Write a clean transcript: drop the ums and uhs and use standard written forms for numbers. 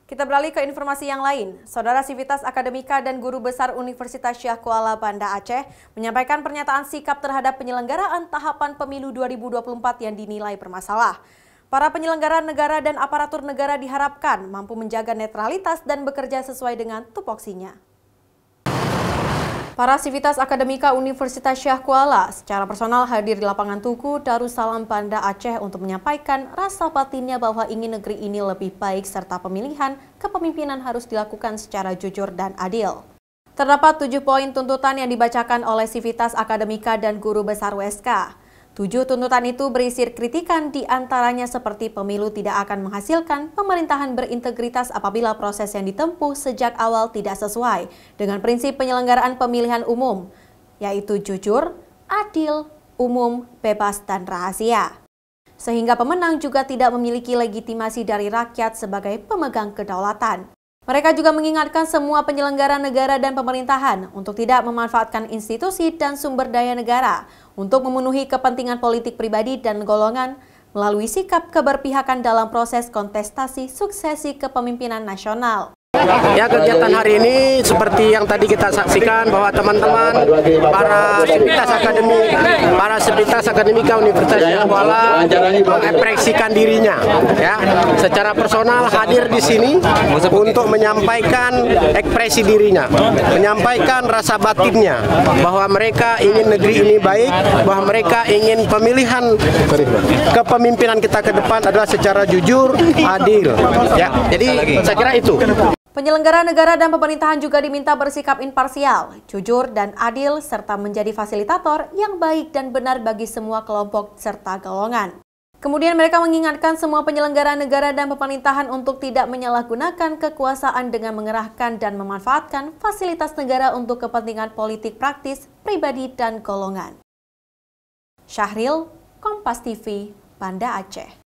Kita beralih ke informasi yang lain. Saudara Sivitas Akademika dan Guru Besar Universitas Syah Kuala Banda Aceh menyampaikan pernyataan sikap terhadap penyelenggaraan tahapan pemilu 2024 yang dinilai bermasalah. Para penyelenggara negara dan aparatur negara diharapkan mampu menjaga netralitas dan bekerja sesuai dengan tupoksinya. Para Sivitas Akademika Universitas Syah Kuala secara personal hadir di lapangan Tugu Darussalam Banda Aceh untuk menyampaikan rasa batinnya bahwa ingin negeri ini lebih baik serta pemilihan kepemimpinan harus dilakukan secara jujur dan adil. Terdapat 7 poin tuntutan yang dibacakan oleh Sivitas Akademika dan Guru Besar USK. 7 tuntutan itu berisi kritikan diantaranya seperti pemilu tidak akan menghasilkan pemerintahan berintegritas apabila proses yang ditempuh sejak awal tidak sesuai dengan prinsip penyelenggaraan pemilihan umum, yaitu jujur, adil, umum, bebas, dan rahasia. Sehingga pemenang juga tidak memiliki legitimasi dari rakyat sebagai pemegang kedaulatan. Mereka juga mengingatkan semua penyelenggara negara dan pemerintahan untuk tidak memanfaatkan institusi dan sumber daya negara untuk memenuhi kepentingan politik pribadi dan golongan melalui sikap keberpihakan dalam proses kontestasi suksesi kepemimpinan nasional. Ya, kegiatan hari ini seperti yang tadi kita saksikan bahwa teman-teman para Sivitas Akademika Universitas Syah Kuala mengekspresikan dirinya ya secara personal hadir di sini untuk menyampaikan ekspresi dirinya, menyampaikan rasa batinnya bahwa mereka ingin negeri ini baik, bahwa mereka ingin pemilihan kepemimpinan kita ke depan adalah secara jujur, adil. Ya, jadi saya kira itu. Penyelenggara negara dan pemerintahan juga diminta bersikap imparsial, jujur dan adil, serta menjadi fasilitator yang baik dan benar bagi semua kelompok serta golongan. Kemudian mereka mengingatkan semua penyelenggara negara dan pemerintahan untuk tidak menyalahgunakan kekuasaan dengan mengerahkan dan memanfaatkan fasilitas negara untuk kepentingan politik praktis, pribadi, dan golongan. Syahril, Kompas TV, Banda Aceh.